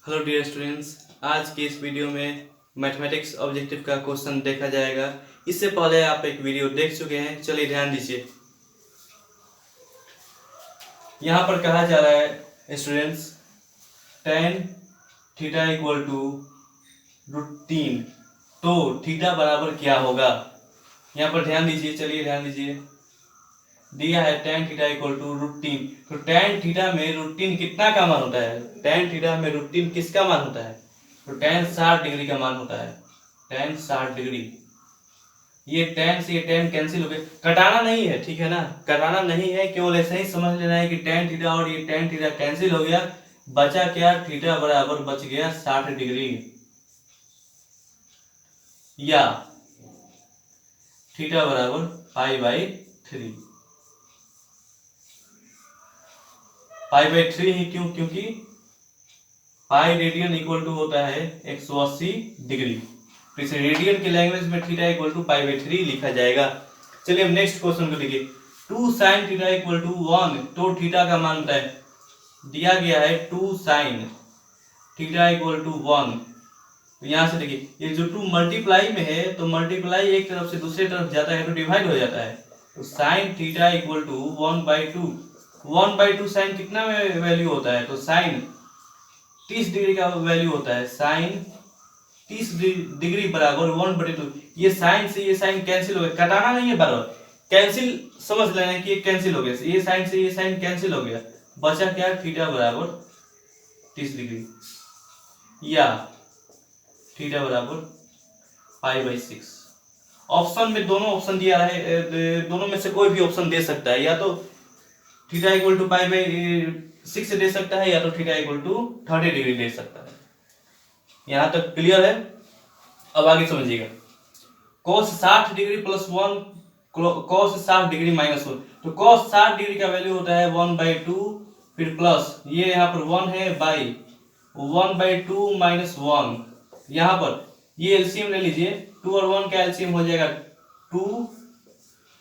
Hello dear students, आज की इस वीडियो में मैथमेटिक्स ऑब्जेक्टिव का क्वेश्चन देखा जाएगा। इससे पहले आप एक वीडियो देख चुके हैं, चलिए ध्यान दीजिए। यहाँ पर कहा जा रहा है students tan theta equal to √3, तो थीटा बराबर क्या होगा। यहाँ पर ध्यान दीजिए, चलिए ध्यान दीजिए। दिया है tan थीटा इक्वल टू √3, तो tan थीटा में √3 कितना का मान होता है। tan थीटा में √3 किसका मान होता है, तो tan 60 डिग्री का मान होता है। tan 60 डिग्री, ये tan से ये tan कैंसिल हो गए, कटाना नहीं है, ठीक है ना, कटाना नहीं है, केवल ऐसा ही समझ लेना है कि tan थीटा और ये tan थीटा कैंसिल हो गया, बचा क्या, थीटा बराबर बच गया 60 डिग्री, या थीटा बराबर π/3। π/3 ही क्यों, क्योंकि पाई रेडियन इक्वल टू होता है 180 डिग्री, तो इसे रेडियन की लैंग्वेज में थीटा इक्वल टू π/3 लिखा जाएगा। चलिए अब नेक्स्ट क्वेश्चन को देखिए। 2 sin थीटा इक्वल टू 1, तो थीटा का मान होता है, दिया गया है 2 sin थीटा इक्वल टू 1, तो यहाँ से देखिए ये जो 2 मल्टीप्लाई में है, तो मल्टीप्लाई एक तरफ से दूसरी तरफ जाता है तो डिवाइड हो जाता है, तो sin theta equal to 1/2। 1/2 sine कितना वैल्यू होता है, तो साइन 30 डिग्री का वैल्यू होता है। साइन 30 डिग्री बराबर 1/2। ये साइन से ये साइन कैंसिल हो गया, कटाना नहीं है, बराबर कैंसिल समझ लेना कि ये कैंसिल हो गया, ये साइन से ये साइन कैंसिल हो गया, बचा क्या, थीटा बराबर 30 डिग्री, या थीटा बराबर π/6। ऑप्शन में दोनों ऑप्शन दिया है, दोनों में से कोई भी ऑप्शन दे सकता है, या तो थीटा इक्वल टू π/6 दे सकता है, या तो थीटा इक्वल टू 30 डिग्री दे सकता है। यहां तक क्लियर है। अब आगे समझिएगा। cos 60 degree plus 1, cos 60 degree minus 1, तो cos 60 डिग्री का वैल्यू होता है 1/2, फिर प्लस ये यहाँ पर 1 है बाई 1/2 माइनस 1, यहाँ पर ये एलसीएम ले लीजिए, 2 और 1 का एलसीएम हो जाएगा 2,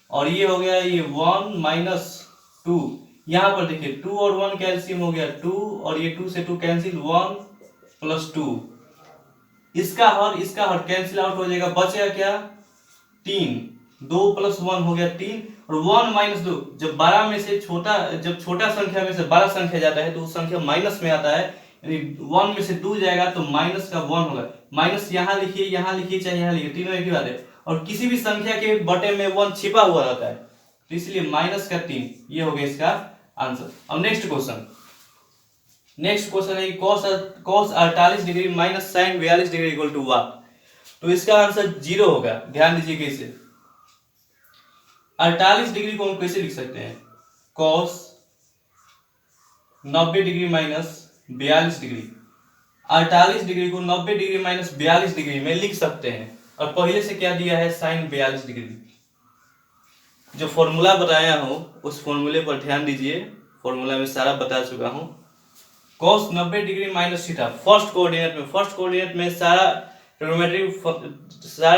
और ये हो गया ये 1 माइनस 2, यहाँ पर देखिए 2 और 1 का एलसीएम हो गया 2, और ये 2 से 2 कैंसिल, 1 प्लस 2, इसका और कैंसिल आउट हो जाएगा, बचेगा क्या, 3, 2 प्लस 1 हो गया 3, और 1 माइनस 2, जब 12 में से छोटा, जब छोटा संख्या में से बड़ा संख्या जाता है तो उस संख्या माइनस में आता है, यानी 1 में से 2 जाएगा तो माइनस का 1 होगा, माइनस यहाँ लिखिए चाहे यहाँ लिखिए, तीनों एक ही बात है, और किसी भी संख्या के बटे में 1 छिपा हुआ रहता है, तो इसलिए माइनस का 3, ये हो गया इसका आंसर। अब नेक्स्ट क्वेश्चन है cos 48 degree minus sine 42 degree equal to what, तो इसका आंसर 0 होगा। ध्यान दीजिए कैसे, 48 डिग्री को हम कैसे लिख सकते हैं, cos 90 degree minus 42 degree, 48 degree को 90 डिग्री माइनस 42 डिग्री में लिख सकते हैं, और पहले से क्या दिया है, साइन 42 डिग्री। जो फॉर्मूला बताया हूं उस फॉर्मूले पर ध्यान दीजिए, फॉर्मूला में सारा बता चुका हूं। cos 90 degree minus theta, first coordinate में सारा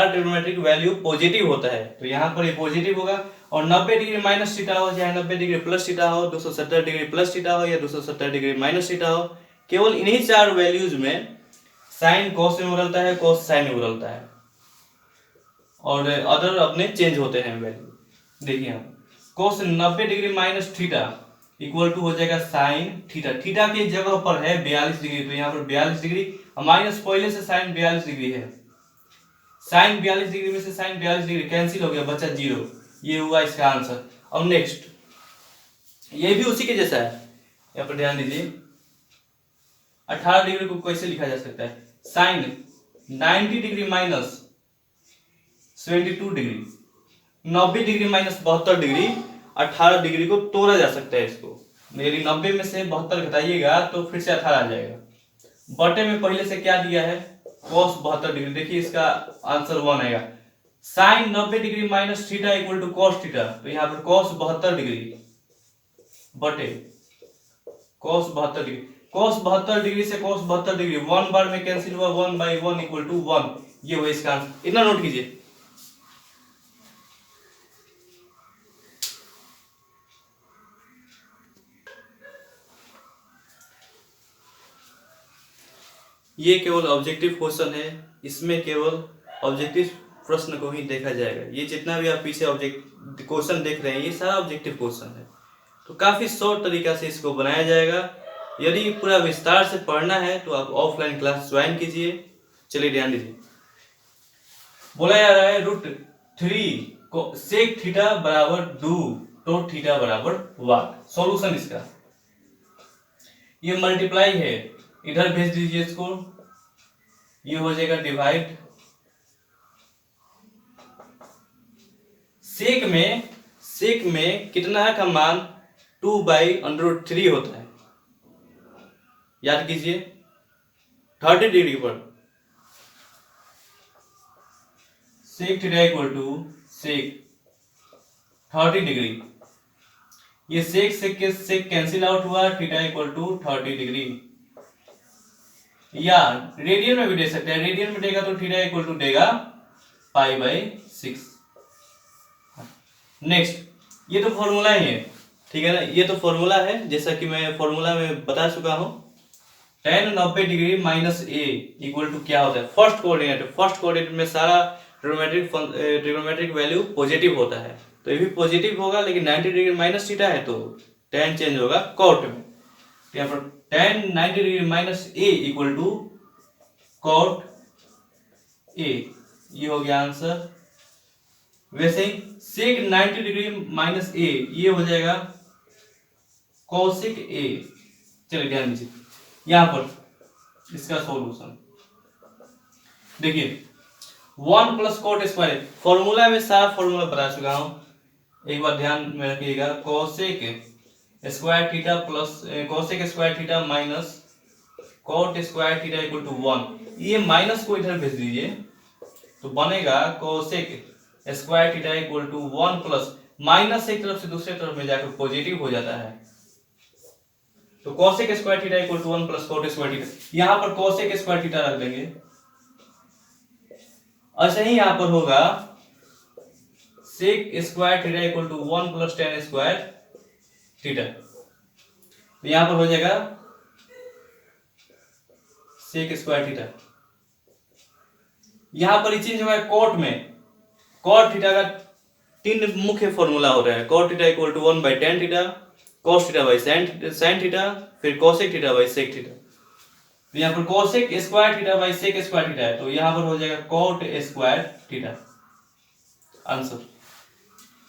ट्रिग्नोमेट्रिक वैल्यू पॉजिटिव होता है, तो यहाँ पर ये पॉजिटिव होगा, और 90 डिग्री माइनस थीटा हो चाहे 90 डिग्री प्लस थीटा हो, 270 डिग्री प्लस थीटा हो या 270 डिग्री माइनस थीटा हो, केवल इन्हीं चार वैल्यूज में साइन कॉस में बदलता है, कॉस साइन में बदलता है, और अदर अपने चेंज होते हैं वैल्यू। देखिए हम cos 90 degree minus theta equal to हो जाएगा साइन थीटा, थीटा की जगह पर है 42 डिग्री, तो यहाँ पर 42 डिग्री, माइनस पहले से साइन 42 डिग्री है, साइन 42 डिग्री में से साइन 42 डिग्री कैंसिल हो गया, बचा 0, ये हुआ इसका आंसर। अब नेक्स्ट, ये भी उसी के जैसा है, यहाँ पर ध्यान दीजिए। 18 डिग्री को कैसे लिखा जा सकता है, sine 90 degree minus 72 degree, 90 degree minus 72 degree, 18 degree को तोड़ा जा सकता है इसको, यदि 90 में से 72 घटाइएगा तो फिर से 18 आ जाएगा, बटे में पहले से क्या दिया है, cos 72 डिग्री, देखिए इसका आंसर 1 आएगा। Sine 90 degree minus theta equal to cos theta, तो यहाँ पर cos 72 डिग्री बटे cos 72 डिग्री, cos 72 डिग्री से cos 72 डिग्री 1 बार में कैंसिल हुआ, 1/1 इक्वल टू 1, ये हुआ इसका आंसर। इतना नोट कीजिए। ये केवल ऑब्जेक्टिव क्वेश्चन है, इसमें केवल ऑब्जेक्टिव प्रश्न को ही देखा जाएगा। ये जितना भी आप पीछे ऑब्जेक्ट क्वेश्चन देख रहे हैं ये सारा ऑब्जेक्टिव क्वेश्चन है। तो काफ़ी शॉर्ट तरीका से इसको बनाया जाएगा। यदि पूरा विस्तार से पढ़ना है तो आप ऑफलाइन क्लास ज्वाइन कीजिए। चलिए ध्यान दीजिए, बोला जा रहा है √3 को सेक थीटा बराबर 2 तो थीटा बराबर 1। सॉल्यूशन इसका ये मल्टीप्लाई है, इधर भेज दीजिए इसको, ये हो जाएगा डिवाइड। सेक में कितना का मान 2/√3 होता है, याद कीजिए 30 डिग्री पर sec theta equal to sec 30 degree. ये सेक कैंसिल आउट हुआ, थीटा इक्वल टू 30 डिग्री। या रेडियन में भी दे सकते हैं, रेडियन में देगा तो थीटा इक्वल टू देगा π/6। नेक्स्ट, ये तो फॉर्मूला ही है, ठीक है ना, ये तो फॉर्मूला है जैसा कि मैं फॉर्मूला में बता चुका हूं। tan 90 degree minus a equal to क्या होता है, फर्स्ट कोऑर्डिनेट में सारा ट्रिग्नोमेट्रिक वैल्यू पॉजिटिव होता है, तो ये भी पॉजिटिव होगा, लेकिन 90 डिग्री माइनस थीटा है तो tan चेंज होगा कॉट में। तो यहाँ पर tan 90 degree minus a equal to cot a, ये हो गया आंसर। वैसे ही सेक 90 डिग्री माइनस ए ये हो जाएगा कोसेक ए। चलिए ध्यान दीजिए, यहां पर इसका सॉल्यूशन देखिए 1 प्लस कॉट स्क्वायर, फॉर्मूला में सारा फॉर्मूला बता चुका हूं, एक बार ध्यान में रखिएगा। Cosec square theta plus cosec square theta minus cot square theta equal to 1। ये माइनस को इधर भेज दीजिए तो बनेगा cosec square theta equal to 1 plus minus एक तरफ से दूसरे तरफ में जाकर पॉजिटिव हो जाता है, तो cosec square theta equal to 1 plus cot square theta. यहां पर कोसेक स्क्वायर थीटा रख देंगे। ऐसे ही यहां पर होगा sec square theta equal to 1 plus tan square theta, तो यहां पर हो जाएगा सेक स्क्वायर थीटा। यहां पर चेंज होगा कॉट में, कॉट थीटा का 3 मुख्य फॉर्मूला हो रहा है, cot theta equal to 1/tan theta, cos theta by sin theta, फिर cosec theta by sec theta. तो यहाँ पर cosec square theta by sec square theta है, तो यहाँ पर हो जाएगा cot square theta answer.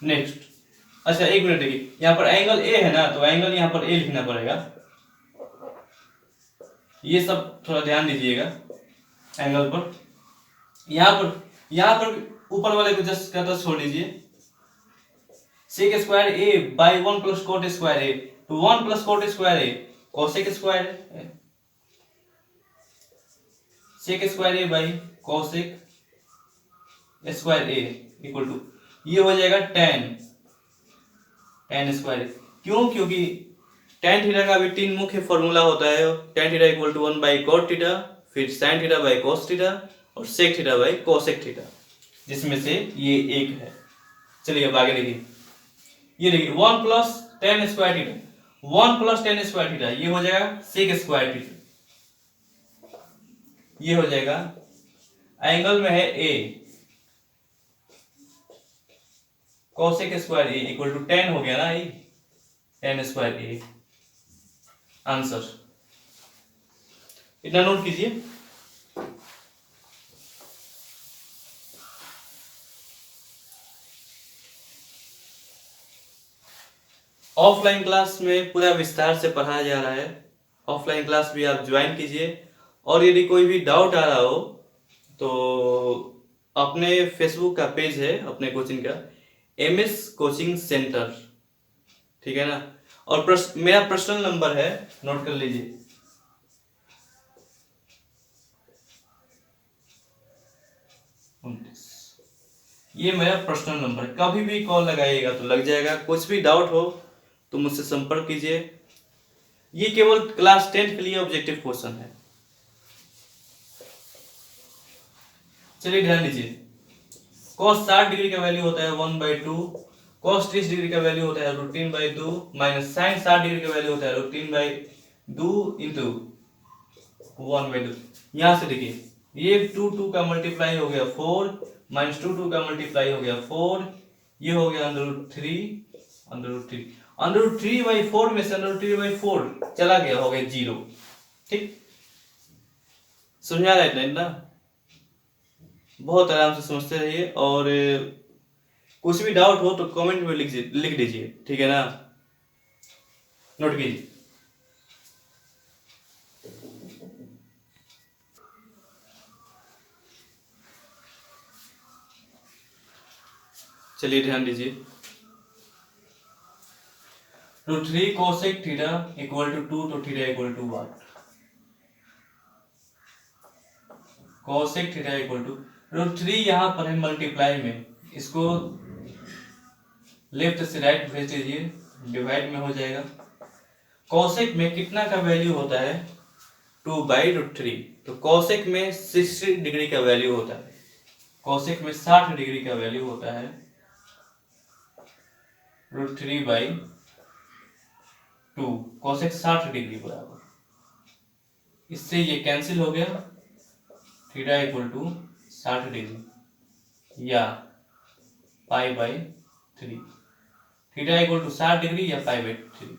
Next, अच्छा एक मिनट देखिए, यहाँ पर एंगल ए है ना, तो एंगल यहाँ पर ए लिखना पड़ेगा, ये सब थोड़ा ध्यान दीजिएगा एंगल पर। यहाँ पर ऊपर वाले को जस्ट करता छोड़ दीजिए, sec square A by 1 plus cot square A, तो 1 plus cot square A cosec square है, sec square A by cosec square A equal to ये हो जाएगा tan स्क्वायर। क्यों? क्योंकि tan थीटा का भी 3 मुख्य फॉर्मूला होता है, tan theta equal to 1 by cot theta, फिर sin theta by cos theta और sec theta by cosec theta, जिसमें से ये एक है। चलिए अब आगे देखिए, ये देखिए 1 plus tan square theta, 1 plus tan square theta ये हो जाएगा sec स्क्वायर थीटा, ये हो जाएगा एंगल में है a, cosec square A equal to tan हो गया ना, ये tan स्क्वायर ए आंसर। इतना नोट कीजिए। ऑफलाइन क्लास में पूरा विस्तार से पढ़ाया जा रहा है, ऑफलाइन क्लास भी आप ज्वाइन कीजिए। और यदि कोई भी डाउट आ रहा हो तो अपने फेसबुक का पेज है अपने कोचिंग का, MS कोचिंग सेंटर, ठीक है ना, और मेरा पर्सनल नंबर है, नोट कर लीजिए, ये मेरा पर्सनल नंबर है, कभी भी कॉल लगाइएगा तो लग जाएगा। कुछ भी डाउट हो तो मुझसे संपर्क कीजिए। ये केवल क्लास 10 के लिए ऑब्जेक्टिव क्वेश्चन है। चलिए ध्यान दीजिए, cos 60 डिग्री का वैल्यू होता है 1/2, cos 30 डिग्री का वैल्यू होता है √3/2 माइनस sin 60 डिग्री का वैल्यू होता है √3/2 इंटू 1/2। यहाँ से देखिए ये 2 का मल्टीप्लाई हो गया 4 माइनस 2 का मल्टीप्लाई हो गया 4, ये हो गया √3 में से √3/4 चला गया, हो गया 0। ठीक, समझा रहे ना? बहुत आराम से समझते रहिए, और कुछ भी डाउट हो तो कमेंट में लिख दीजिए, ठीक है ना? नोट कीजिए। चलिए ध्यान दीजिए। √3 cosec थीटा इक्वल टू 2, तो theta equal to what? cosec theta equal to √3 यहाँ पर है मल्टीप्लाई में, इसको लेफ्ट से राइट भेज दीजिए, डिवाइड में हो जाएगा। cosec में कितना का वैल्यू होता है? 2/√3। तो cosec में 60 डिग्री का वैल्यू होता है, cosec में 60 डिग्री का वैल्यू होता है √3/2। cosec 60 डिग्री बराबर, इससे ये कैंसिल हो गया, थीटा इक्वल टू 60 डिग्री या π/3, थीटा इक्वल टू 60 डिग्री या π/3।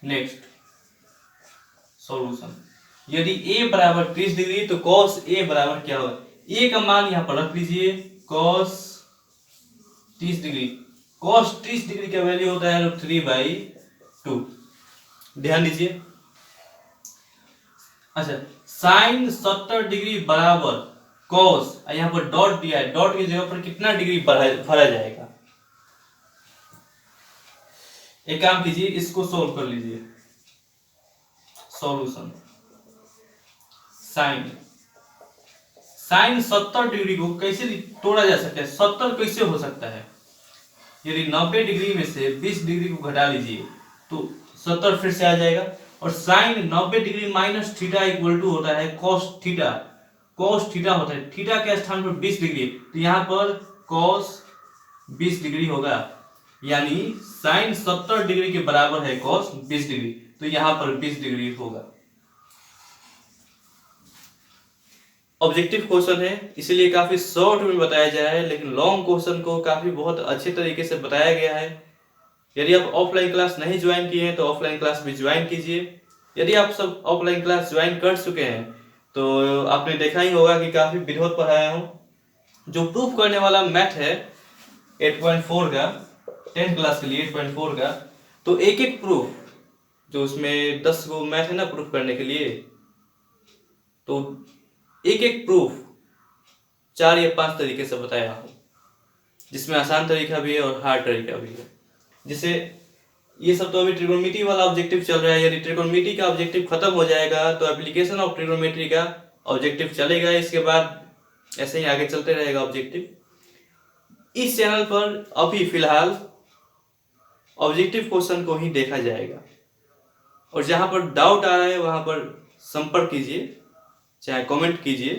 नेक्स्ट सॉल्यूशन, यदि a बराबर 30 डिग्री तो cos a बराबर क्या होगा? a का मान यहाँ पर रख लीजिए, cos 30 डिग्री, cos 30 डिग्री का वैल्यू होता है √3/2। ध्यान दीजिए। अच्छा, sin 70 डिग्री बराबर cos, यहाँ पर डॉट दिया है, डॉट की जगह पर कितना डिग्री भरा जाएगा? एक काम कीजिए, इसको सोल्व कर लीजिए। सॉल्यूशन, साइन 70 डिग्री को कैसे तोड़ा जा सकता है? 70 कैसे हो सकता है? यदि 90 डिग्री में से 20 डिग्री को घटा लीजिए तो 70 फिर से आ जाएगा। और sine 90 degree minus theta equal to होता है कॉस थीटा। कॉस थीटा होता है, थीटा के स्थान पर 20 डिग्री, तो यहाँ पर कॉस 20 डिग्री होगा, यानी साइन 70 डिग्री के बराबर है कॉस 20 डिग्री, तो यहाँ पर 20 डिग्री होगा। ऑब्जेक्टिव क्वेश्चन है, इसीलिए काफी शॉर्ट में बताया जाए है, लेकिन लॉन्ग क्वेश्चन को काफी बहुत अच्छे तरीके से बताया गया है। यदि आप ऑफलाइन क्लास नहीं ज्वाइन किए हैं तो ऑफलाइन क्लास भी ज्वाइन कीजिए। यदि आप सब ऑफलाइन क्लास ज्वाइन कर चुके हैं तो आपने देखा ही होगा कि काफी विरोध पढ़ाया हूँ। जो प्रूफ करने वाला मैथ है 8.4 का, 10th क्लास के लिए 8.4 का, तो एक एक प्रूफ, जो उसमें 10 गो मैथ है ना प्रूफ करने के लिए, तो एक एक प्रूफ 4 या 5 तरीके से बताया हूँ, जिसमें आसान तरीका भी है और हार्ड तरीका भी है। जिसे ये सब तो अभी ट्रिगोनोमेट्री वाला ऑब्जेक्टिव चल रहा है। यदि ट्रिगोनोमेट्री का ऑब्जेक्टिव खत्म हो जाएगा तो एप्लीकेशन ऑफ ट्रिगोनोमेट्री का ऑब्जेक्टिव चलेगा, इसके बाद ऐसे ही आगे चलते रहेगा ऑब्जेक्टिव। इस चैनल पर अभी फिलहाल ऑब्जेक्टिव क्वेश्चन को ही देखा जाएगा, और जहां पर डाउट आ रहा है वहां पर संपर्क कीजिए, चाहे कमेंट कीजिए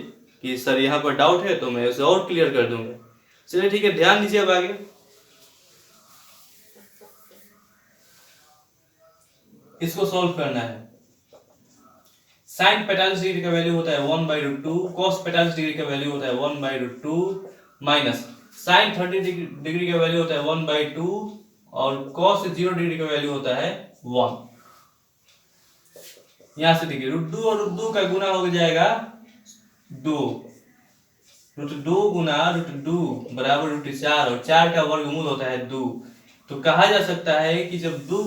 कि सर यहाँ पर डाउट है, तो मैं उसे और क्लियर कर दूंगा। चलिए ठीक है, ध्यान दीजिए। अब आगे इसको सॉल्व करना है। साइन 45 डिग्री का वैल्यू होता है 1/√2, कॉस 45 डिग्री का वैल्यू होता है 1/√2, माइनस साइन 30 डिग्री का वैल्यू होता है 1/2, और कॉस 0 डिग्री का वैल्यू होता है 1। यहां से देखिए √2 और √2 का गुना हो जाएगा 2, √2 गुना √2 बराबर √4, और 4 का वर्गमूल होता है 2। तो कहा जा सकता है कि जब दो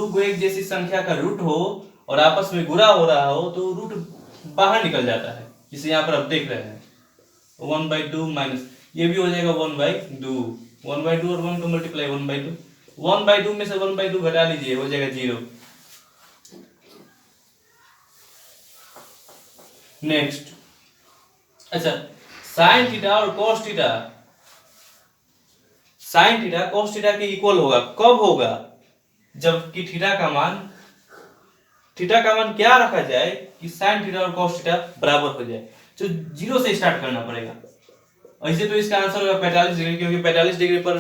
को एक जैसी संख्या का रूट हो और आपस में गुणा हो रहा हो तो रूट बाहर निकल जाता है, जिसे यहाँ पर आप देख रहे हैं 1/2 माइनस ये भी हो जाएगा 1/2, 1/2 और 1 का मल्टीप्लाई 1/2, 1/2 में से 1/2 घटा लीजिए, हो जाएगा 0। नेक्स्ट, अच्छा, साइन थीटा और cos theta, sine theta cos theta के इक्वल होगा। कब होगा? जबकि थीटा का मान क्या रखा जाए कि साइन थीटा और कॉस थीटा बराबर हो जाए, तो 0 से स्टार्ट करना पड़ेगा। ऐसे तो इसका आंसर होगा 45 डिग्री, क्योंकि 45 डिग्री पर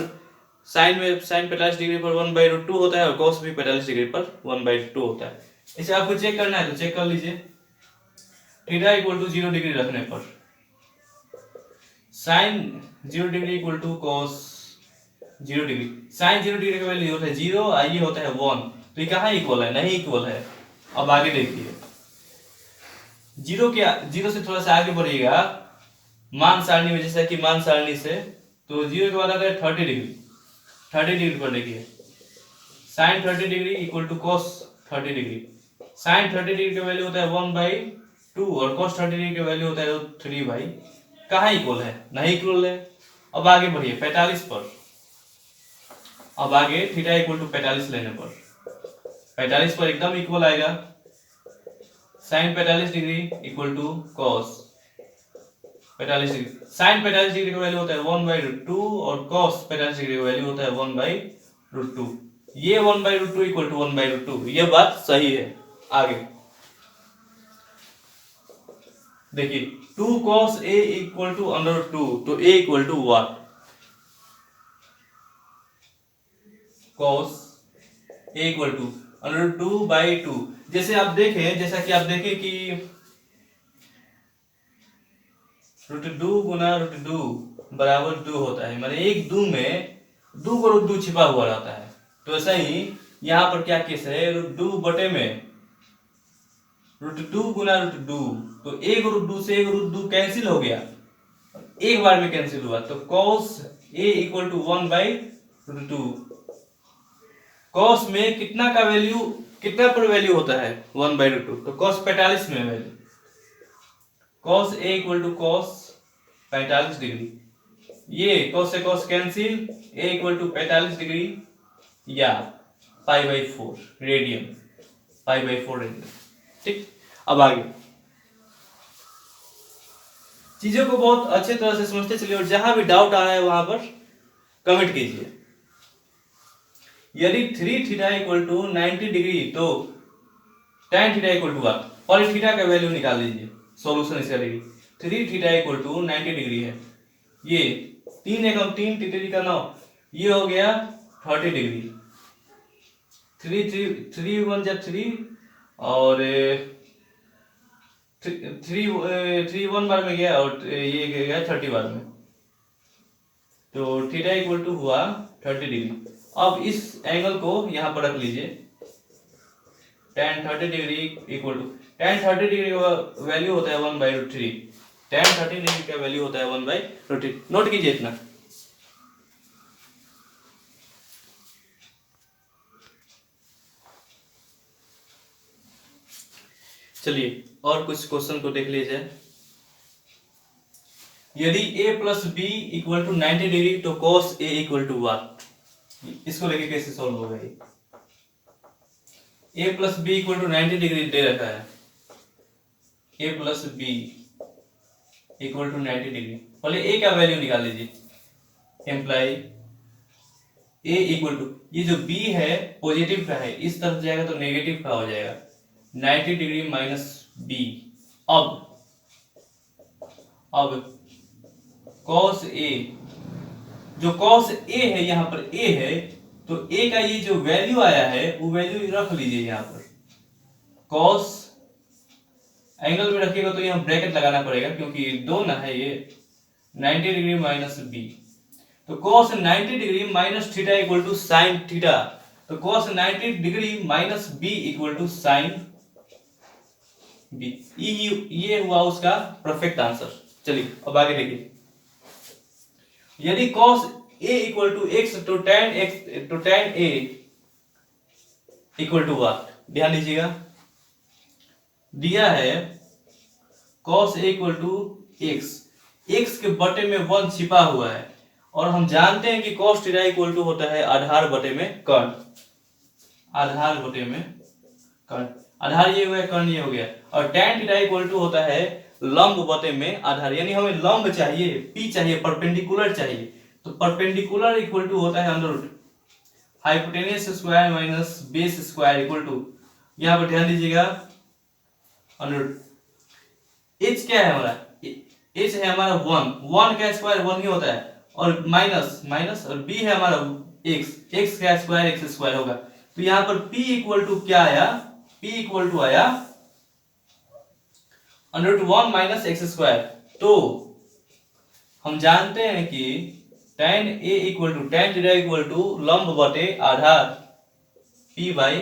साइन 45 डिग्री पर 1/√2 होता है और कॉस भी 45 डिग्री पर 1/2 होता है। इसे आपको चेक करना है तो चेक कर लीजिए। थीटा इक्वल टू 0 डिग्री रखने पर sine 0 degree equal to cos 0 degree. Sine 0 degree का वैल्यू होता है 0 और ये होता है 1, तो ये कहाँ इक्वल है? नहीं इक्वल है। अब आगे देखिए, जीरो से थोड़ा सा आगे बढ़िएगा मान सारणी में, जैसा कि मान सारणी से, तो 0 के बाद आता है 30 डिग्री। 30 डिग्री पर देखिए sine 30 degree equal to cos 30 degree. Sine 30 degree का वैल्यू होता है 1/2 और कॉस 30 डिग्री का वैल्यू होता है 3/। कहाँ इक्वल है? नहीं इक्वल है। अब आगे बढ़िए 45 पर। अब आगे थीटा इक्वल टू 45 लेने पर 45 पर एकदम इक्वल आएगा। Sine 45 degree equal to cos 45 degree. Sine 45 degree का वैल्यू होता है 1/√2 और कॉस 45 डिग्री का वैल्यू होता है 1/√2। ये 1/√2 इक्वल टू 1/√2, ये बात सही है। आगे देखिए 2 cos a इक्वल टू √2, तो a equal to what? cos a equal to √2/2। जैसे आप देखें, जैसा कि आप देखें कि √2 गुना √2 बराबर 2 होता है, माने एक 2 में 2 को √2 छिपा हुआ रहता है। तो ऐसा ही यहाँ पर क्या केस है, √2 बटे में √2 गुना √2, तो एक √2 से एक √2 कैंसिल हो गया, एक बार में कैंसिल हुआ, तो cos a equal to 1/√2। cos में कितना का वैल्यू, कितना पर वैल्यू होता है 1/√2, तो cos 45 में value, cos a equal to cos 45 degree. ये cos से cos cancel, a equal to 45 degree या π/4 रेडियन, π/4 रेडियन। ठीक, अब आगे चीजों को बहुत अच्छे तरह से समझते चलिए और जहां भी डाउट आ रहा है वहां पर कमेंट कीजिए। यदि 3 थीटा इक्वल टू 90 डिग्री तो tan theta equal to what? और थीटा का वैल्यू निकाल लीजिए, सॉल्यूशन इसका देखिए। 3 थीटा इक्वल टू 90 डिग्री है, ये 3 एकम 3 3 का 9, ये हो गया 30 डिग्री। 3 1 जा 3 और 3 1 बार में गया और ये गया 30 बार में, तो थीटा इक्वल टू हुआ 30 डिग्री। अब इस एंगल को यहाँ पर रख लीजिए, tan 30 degree equal to, tan 30 degree का वैल्यू होता है 1/√3। tan 30 डिग्री का वैल्यू होता है 1/√3। नोट कीजिए इतना। चलिए और कुछ क्वेश्चन को देख लीजिए। यदि a plus B equal to 90 degree तो cos a equal to what? इसको लेके कैसे सॉल्व होगा? ये a plus B equal to 90 degree दे रखा है, a plus B equal to 90 degree. पहले a का वैल्यू निकाल लीजिए, एम्प्लाई a इक्वल टू, ये जो b है पॉजिटिव का है, इस तरफ जाएगा तो नेगेटिव का हो जाएगा, 90 डिग्री माइनस b। अब cos a, जो cos a है यहाँ पर a है, तो a का ये जो वैल्यू आया है वो वैल्यू रख लीजिए यहाँ पर। cos एंगल में रखिएगा तो यहाँ ब्रैकेट लगाना पड़ेगा क्योंकि दो ना है ये, 90 डिग्री माइनस b, तो cos 90 degree minus theta equal to sine theta, तो cos 90 degree minus b equal to sine b। ये हुआ उसका परफेक्ट आंसर। चलिए अब आगे देखिए, यदि cos a equal to x तो tan a equal to what? ध्यान दीजिएगा, दिया है cos a equal to x के बटे में 1 छिपा हुआ है और हम जानते हैं कि cos थीटा इक्वल टू होता है आधार बटे में कर्ण। आधार बटे में कर्ण, आधार ये हुआ, कर्ण ये हो गया, और tan थीटा इक्वल टू होता है लंब बटे में आधार, यानी हमें लंब चाहिए, p चाहिए, परपेंडिकुलर चाहिए, तो परपेंडिकुलर इक्वल टू होता है under root hypotenuse square minus base square equal to, यहां पर ध्यान दीजिएगा अंडर रूट h क्या है हमारा, h है हमारा 1 का स्क्वायर 1 ही होता है, और माइनस और b है हमारा x का स्क्वायर x स्क्वायर होगा, तो यहां पर p इक्वल टू क्या आया, p इक्वल टू आया √1 माइनस एक्स स्क्वायर। तो हम जानते हैं कि tan A equal to tan theta equal to लंब बटे आधार P बाई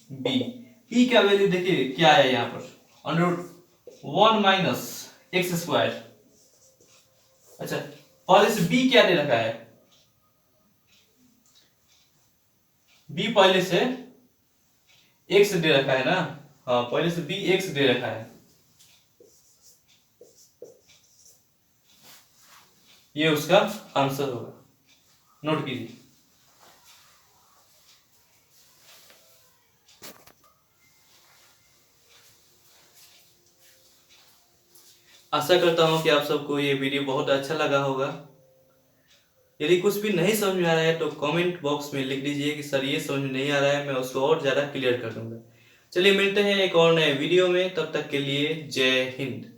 बी। P का वैल्यू देखिए क्या है यहाँ पर, √1 माइनस एक्स स्क्वायर। अच्छा, पहले से B क्या दे रखा है, B पहले से x दे रखा है ना। हाँ, पहले से B x दे रखा है। ये उसका आंसर होगा, नोट कीजिए। आशा करता हूं कि आप सबको ये वीडियो बहुत अच्छा लगा होगा। यदि कुछ भी नहीं समझ में आ रहा है तो कमेंट बॉक्स में लिख दीजिए कि सर ये समझ में नहीं आ रहा है, मैं उसको और ज़्यादा क्लियर कर दूंगा। चलिए मिलते हैं एक और नए वीडियो में, तब तक के लिए जय हिंद।